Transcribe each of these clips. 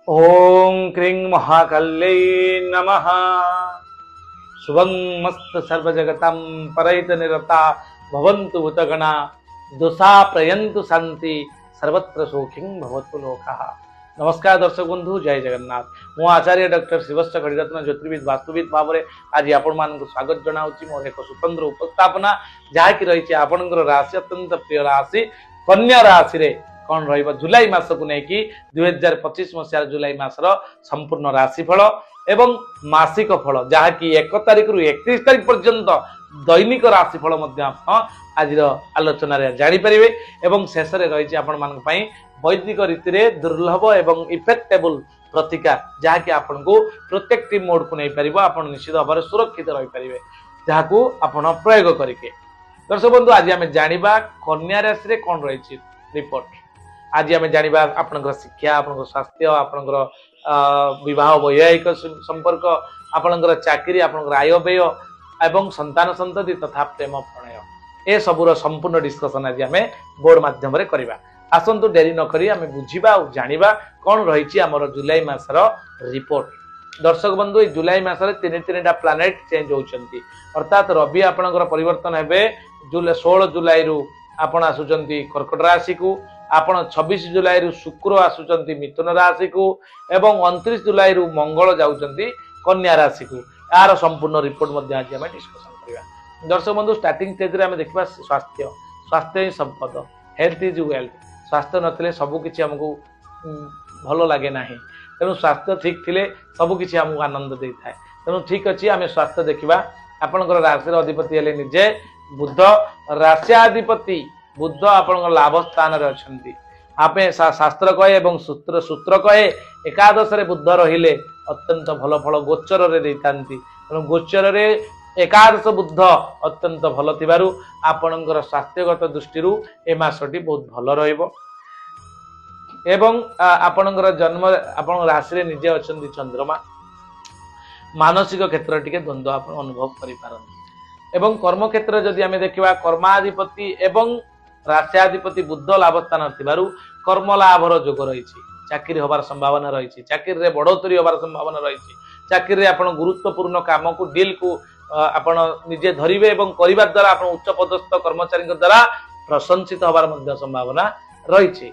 ओं क्रीं महाकाल्यै नमः। शुभं मस्त सर्वजगतं परैत निरता भवन्तु भूतगणा दोषा प्रयन्तु शांति सर्वत्र सौखिं भवतु लोकः। नमस्कार दर्शक बंधु, जय जगन्नाथ। मु आचार्य डॉक्टर शिवश्च खड़ीरत्न ज्योतिर्विद वास्तुविद भाव में आज आपण मानक स्वागत जनाऊँगी। मोर एक स्वतंत्र उपस्थापना जहाँकि रही आपणकर राशि अत्यंत प्रिय राशि कन्या राशि रे कौन रहिबा जुलाई मास को लेकिन 2025 मसीह जुलाई मासर संपूर्ण राशिफल एवं मासिक फल जहाँकि 1 तारिख रु 31 तारिख पर्यंत दैनिक राशिफल आज आलोचन जापर एवं शेष रही आपण वैदिक रीति रे दुर्लभ एवं इफेक्टेबल प्रतिकार जहाँकि आपण को प्रोटेक्टिव मोड को नहीं पार आप निश्चित भाव में सुरक्षित रही पारे जहाँ आपण प्रयोग करके। दर्शक बंधु, आज आम जाना कन्या राशि रे कौन रही रिपोर्ट। आज आम जाना आपणकर शिक्षा, आपणकर स्वास्थ्य, आपणकर विवाह वैवाहिक संपर्क, आपणकर चाकरी, आपणकर आय व्यय एवं संतान संतति तथा प्रेम प्रणय ए सबूर संपूर्ण डिस्कसन आज आम बोर्ड माध्यम करवा। आसतु डेरी नक आम बुझा और जाना कौन रही आमर जुलाई मासर रिपोर्ट। दर्शक बंधु, जुलाई मासरे तीन टा प्लानेट चेंज होती अर्थात रवि आपणकर परिवर्तन हे 16 जुलाई रु आपण आसुचंती कर्कट राशि को, आपण 26 जुलाई रु शुक्र आसुचंती मिथुन राशि को एवं 29 जुलाई रु मंगल जाउचंती कन्या राशि को। यार संपूर्ण रिपोर्ट मध्ये आज हम डिस्कशन करबा। दर्शक बंधु, स्टार्टिंग स्टेज रे हम देखबा स्वास्थ्य। स्वास्थ्य ही संपद, हेल्थ इज वेल्थ। स्वास्थ्य नथिले सब किछि हमकु भलो लागे नाही, तेणु स्वास्थ्य ठीक थिले सब किछि हमकु आनंद देई थाए। तेणु ठीक अछि आमे स्वास्थ्य देखिबा। आपनकर राशि रो अधिपति हेले निजे बुध। राष्ट्राधिपति बुध आपन लाभ स्थान रे अछंती। आपे शास्त्र कहे एवं सूत्र कहे एकादश रे बुध रहिले अत्यंत भल फल गोचर रे दैतांती। तेणु गोचर रे एकादश बुध अत्यंत भल थिबारु आपनकर स्वास्थ्यगत दृष्टि ए मासटी बहुत भल रहइबो। एवं आपनकर जन्म आपन राशि रे निजे अछंती चंद्रमा। मानसिक क्षेत्र टिके द्वंद्व आप अनुभव करि पारंती। एवं कर्म क्षेत्र जदि आमे देखिबा कर्माधिपति एवं राष्ट्राधिपति बुध लाभ स्थान थिबारु कर्म लाभर जोग रही। चाकरी होबार संभावना रही। चाकरी रे बढ़ोतरी होबार संभावना रही। चाकरी रे आपण गुरुत्वपूर्ण काम को डील को आपण निजे धरिबे एवं करिबा द्वारा आपण उच्च पदस्थ कर्मचारी द्वारा प्रशंसित होबार मध्य संभावना रही।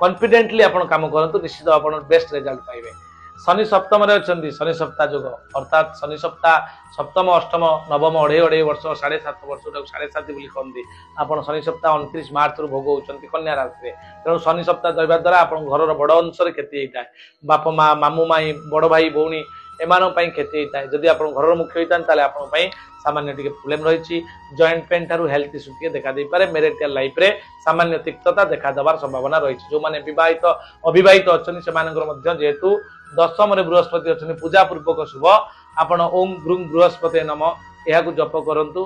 कॉन्फिडेंटली आपण काम करंतु, निश्चित आपण बेस्ट रिजल्ट पाइबे। शनि सप्तम रे अछंती शनि सप्ताह जोग अर्थात शनि सप्ताह सप्तम अष्टम नवम अढ़े वर्ष 7.5 वर्ष 7.5 बोली कहते। आप शनि सप्ताह 29 मार्च रु भोग होती कन्या राशि रे। तेणु शनि सप्ताह देवा द्वारा आप घर बड़ अंश क्षति होता है। बाप माँ मामू माई बड़ भाई भौणी एम क्षति होता है। जदि आप घर मुख्य होता है आप सामान्य टी प्रोब्लेम रही। जॉइंट पेन ठार हेल्थ इश्यू टी देखा दे पारे। मैरिटल लाइफ रे सामान्य तिक्तता देखा देवार संभावना रही। जो मैंने विवाहित अविवाहित अच्छा से जेहेतु दशम रे बृहस्पति अच्छा पूजा पूर्वक शुभ आपण ओम भृंग बृहस्पति नम यह जप करंतु।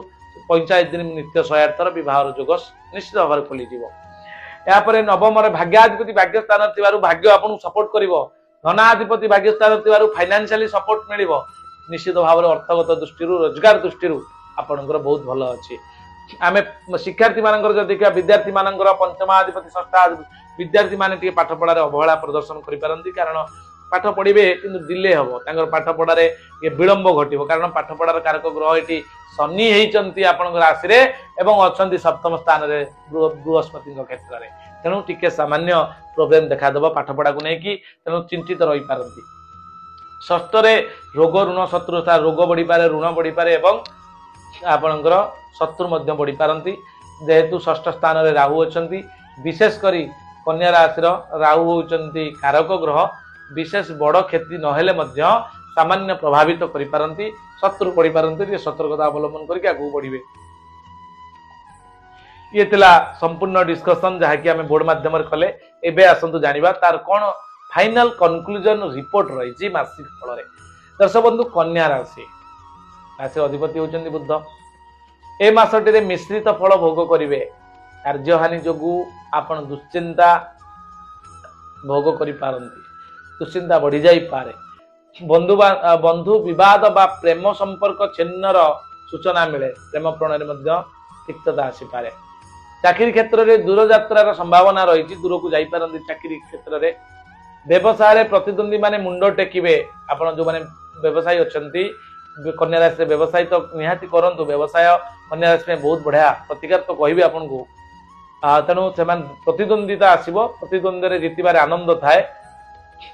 45 दिन नित्य 108 विवाह जोग निश्चित भाव में खोलीज। यापर नवम भाग्याधिपति भाग्य स्थान थिबारु भाग्य आपन सपोर्ट करिवो। धनाधिपति भाग्य स्थान थिबारु फाइनेंशियली सपोर्ट मिलिवो। निश्चित भाव में अर्थगत दृष्टि रोजगार दृष्टि आपणकर बहुत भल अच्छी। आम शिक्षार्थी मानकर जब देखा विद्यार्थी मानकर पंचमाधिपति षष्ठ विद्यार्थी माने पाठ पढ़ार अवहेला प्रदर्शन करिपारंती। कारण पाठ पढ़े कि डिले हम पाठ पढ़ार विलंब घटो। कारण पाठ पढ़ार कारक ग्रह ये शनि होती आपण राशि रे एवं अच्छा सप्तम स्थान रे बृहस्पति क्षेत्र में। तेणु टिके सामान्य प्रोब्लेम देखादेव पाठ पढ़ा को लेकिन। तेणु चिंतित रही पारती। षष्ठ रोग ऋण शत्रु रोग बढ़ी पारे, ऋण बढ़ी पारे एवं आपणकर शत्रु बढ़ी पारती। जेहेतु षष्ठ स्थान रे राहु अच्छा विशेषकर कन्या राशि राहु होती कारक ग्रह। विशेष बड़ क्षति नहेले सामान्य प्रभावित करि पारंती। शत्रु पड़ी पारंती। सतर्कता अवलंबन करके आगू बढ़िबे। ये तिला संपूर्ण डिस्कशन जहाँकि आम बोर्ड माध्यम कले। एबे आसंतु जानिबा तार कोन फाइनल कंक्लूजन रिपोर्ट रही मासिक फल रे। दर्शक बंधु, कन्या राशि राशि अधिपति होचंदी बुध। ए मासटी मिश्रित फल भोग करिवे। कार्यहानि जोगु आपण दुश्चिंता भोग करि पारंती। दुश्चिंता बढ़ी जाई पारे। बंधु विवाद बा प्रेम संपर्क छिन्नर सूचना मिले। प्रेम प्रणय तिक्तता आसी पारे। चाकरी क्षेत्र में दूर यात्रार संभावना रही। दूर को जाई पारंती चाकरी क्षेत्र में। व्यवसाय प्रतिद्वंदी माने मुंडो टेकिबे आपण जो माने व्यवसायी अछंती कन्या राशि व्यवसाय तो निहाती करंतु व्यवसाय कन्या राशि में बहुत बढ़िया प्रतिकार तो कहबी आपन को तेणु से प्रतिद्वंदिता आसीबो प्रतिद्वंदी रे जीतिबार आनंद थाए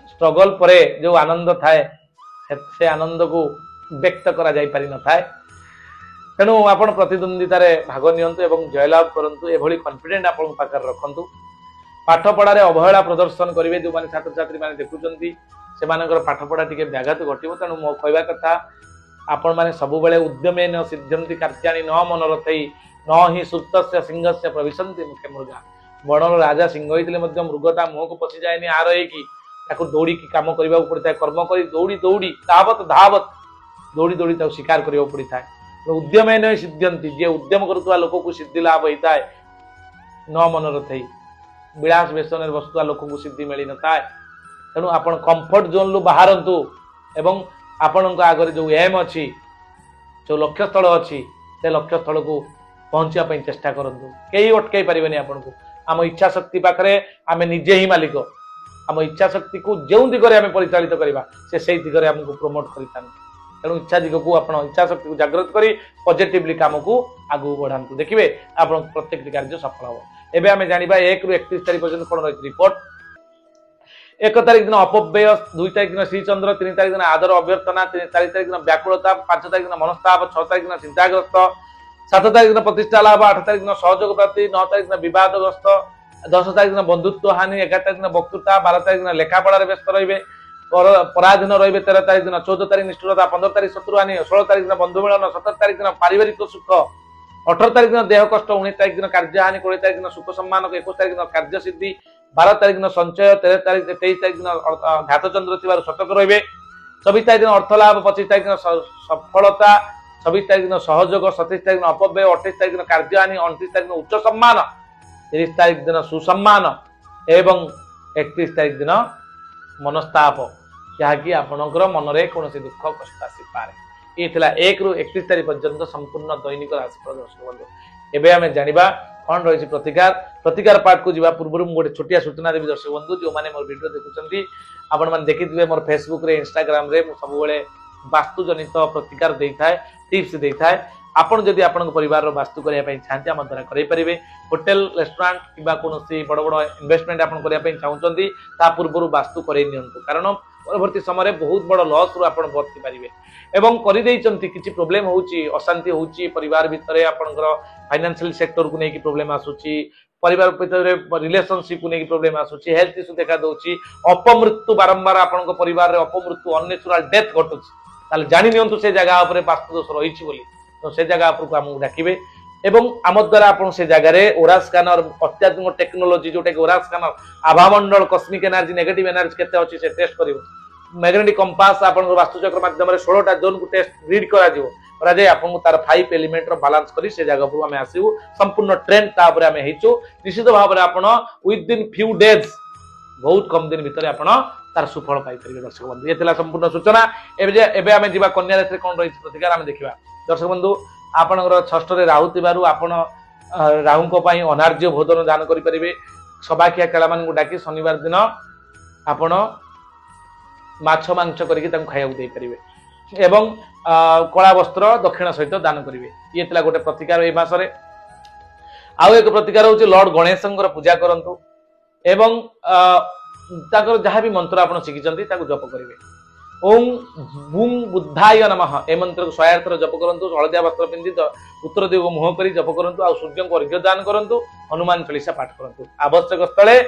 स्ट्रगल परे जो आनंद थाए से आनंद को व्यक्त करा जाई पारि न थाए तेणु आपण प्रतिद्वंदिता रे भाग नियंतु एवं जयलाभ करंतु एभली कॉन्फिडेंट आपण पाकर रखंतु पाठ पढ़ा अवहेला प्रदर्शन करेंगे जो मैंने छात्र छात्री मैंने देखुंत से पाठ पढ़ा टी व्याघात घटो तेणु मो कहवा कथा आपण मैंने सब उद्यमे न सिद्धि कार्याणी न मनरथई न ही सुप्त सिंह से प्रविशंति मुखे मृगा बणर राजा सिंह होते मृगता मुह को पशि जाए आर हो दौड़ी कम करने पड़ता है कर्म कर दौड़ी दौड़ी धावत धावत दौड़ी दौड़ी शिकार करने पड़ता है उद्यमे न सिद्धि जे उद्यम करुवा लोक को सिद्धि लाभ होता है न मनरथई विलास व्यसन बसुआ लोक को सिद्धि मिल न था तेणु आप कंफर्ट जोन रु बाहरतु एवं आपण आगे जो एम अच्छी जो लक्ष्य स्थल अच्छी से लक्ष्य स्थल को पहुंचापी चेष्टा करूँ कई अटकई पारे आपन को आम इच्छा शक्ति पाखे आम निजे ही मालिक आम इच्छा शक्ति को जो दिगरे आम परिचालित करवा से दिगरे आमको प्रमोट करता तेणु इच्छा दिग को आप इच्छा शक्ति को जागृत कर पॉजिटिवली काम को आगू बढ़ातु देखिए आप प्रत्येक कार्य सफल हम एबे आमे जानिबा 1 रु 31 तारिख पर्यंत कोन रही रिपोर्ट 1 तारिख दिन अपव्यय 2 तारिख दिन श्रीचंद्र 3 तारिख दिन आदर अभ्यर्थना 4 तारिख दिन व्याकुलता 5 तारिख दिन मनस्ताप 6 तारिख दिन चिंताग्रस्त 7 तारिख दिन प्रतिष्ठा लाभ 8 तारिख दिन सहयोग प्राप्ति 9 तारिख दिन विवादग्रस्त 10 तारिख दिन बंधुत्व हानि 11 तारिख दिन वक्तृता 12 तारिख दिन लेखापढ़ार व्यस्त रहिबे पराधीन रहिबे 13 तारिख दिन 14 तारिख निष्ठुरता 15 तारिख शत्रु हानि 16 तारिख दिन बंधु मिलन 17 तारिख दिन पारिवारिक सुख 18 तारिख दिन देह कष्ट 19 तारिख दिन कार्यहानि 20 तारिख दिन सुख सम्मान 21 तारिख दिन कार्य सिद्धि 12 तारिख दिन संचय 23 तारिख दिन घात चंद्र थिबार सतर्क रहिबे 24 तारिख दिन अर्थ लाभ 25 तारिख दिन सफलता 26 तारिख दिन सहयोग 27 तारिख दिन अपव्यय 28 तारिख दिन कार्यहानि 29 तारिख दिन उच्च सम्मान 30 तारिख दिन सुसम्मान एवं 31 तारिख दिन मनस्ताप जहाँकि आपणकर मनरे कौन दुख कष्ट आसी पारे ये 1 रु 31 तारिख पर्यंत संपूर्ण दैनिक राशिफल दर्शक बंधु एवं आम जाना कौन रही प्रतिकार प्रतिकार पार्ट को जावा पूर्व गोटे छोटिया सूचना देवी दर्शक बंधु जो मैंने मोर वीडियो देखुं आपण मैंने देखिए मोर फेसबुक रे इंस्टाग्राम रे सब वास्तु जनित प्रतिकार देता है टिप्स देता है आपण जदि आपण परिवार वास्तु करने चाहते आम द्वारा करें होटेल रेस्टोरेंट किंवा कौन बड़ बड़ इन्वेस्टमेंट आप करने चाहते पूर्व वास्तु कर कारण परवर्ती समय बहुत बड़ लॉस रु आपण बची पारे एवं किसी प्रोब्लेम होची अशांति होची परिवार भितर आपनकर फाइनेंशियल सेक्टर को लेकिन प्रोब्लेम आसुची परिवार भितर रिलेशनशिप को लेकिन प्रोब्लेम आसुची हेल्थ इश्यू देखा दउची अपमृत्यु बारंबार आपनकर परिवार रे अपमृत्यु अननेचुरल डेथ घटुची ताले जानि नियंतु से जगह ऊपर वास्तु दोष रहिची बोली तो से जगह ऊपर हमको डाकिबे एवं आम द्वारा आपण से जगह ओरा स्कैनर अत्याधुनिक टेक्नोलोजी जोटा कि ओरा स्कैनर आभामंडल कस्मिक एनर्जी नेगेटिव एनर्जी केते अछि से टेस्ट करिवो मैग्नेटिक कंपास आपण वास्तुचक्र माध्यम 16टा जोन को टेस्ट रीड करा दियो करा जाय आपण तार 5 एलिमेंट रो बैलेंस करी से जगह पर हम आसीबो संपूर्ण ट्रेंड ता ऊपर हम हेचो निश्चित भाव रे आपण विद इन फ्यू डेज बहुत कम दिन भीतर आपण तार सुफल पाई परिबे दर्शक बंधु ये थिला संपूर्ण सूचना एबे हम जिबा कन्या राशि कोन रही प्रतिकार हम देखिबा दर्शक बंधु आपनकर 6 रे राहु तिबारु आपण राहु को पई अनार्य भोजन दान करि परिबे सबाखिया केला मान को डाकी शनिवार दिन आपण माछ मांस करके खाया दे पारे एवं कला वस्त्र दक्षिण सहित दान करेंगे ये थिला गोटे प्रतिकार ए मासरे आउ एक प्रतिकार होची लॉर्ड गणेशंकर पूजा करंतु एवं ताकर जहाँ भी मंत्र आपण शिखिचंती ताको जप करेंगे ओम बुं बुद्धाय नमः ए मंत्र को 100 थर जप करंतु हलदिया वस्त्र पिंधि उत्तर दिग मुह करी जप करंतु आ सूर्य को अर्घ्य दान करंतु हनुमान चालीसा पाठ करंतु आवश्यक स्थले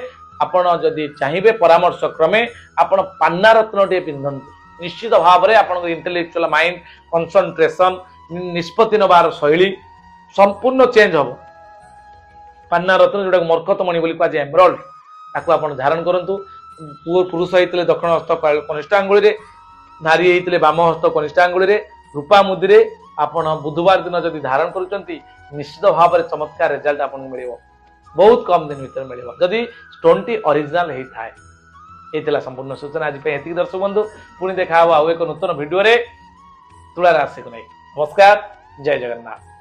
आपण जदि चाहिए परामर्श क्रमे आपण पान्ना रत्न टे पिंधंतु निश्चित भाव में आपण इंटेलेक्चुअल माइंड कंसंट्रेशन निष्पत्ति नबार शैली संपूर्ण चेंज हम पान्ना रत्न जोटा मरकतमणि बोली कह एमराल्ड ताकू आपण धारण करंतु पुरुष होते दक्षिण हस्त कनिष्ठ आंगुली रे नारी होते बाम हस्त कनिष्ठ आंगुली रे रूपा मुदी रे आपण बुधवार दिन जदि धारण करुचंती निश्चित भाव में चमत्कार रिजल्ट आपन मिलिबो बहुत कम दिन भीतर मिलिबो जदि स्टोन टी ओरिजिनल हे थाए एतला संपूर्ण सूचना आज पे हेती दर्शक बंधु पुणी देखा आउ एक नूतन वीडियो रे तुला राशि को नहीं नमस्कार जय जगन्नाथ।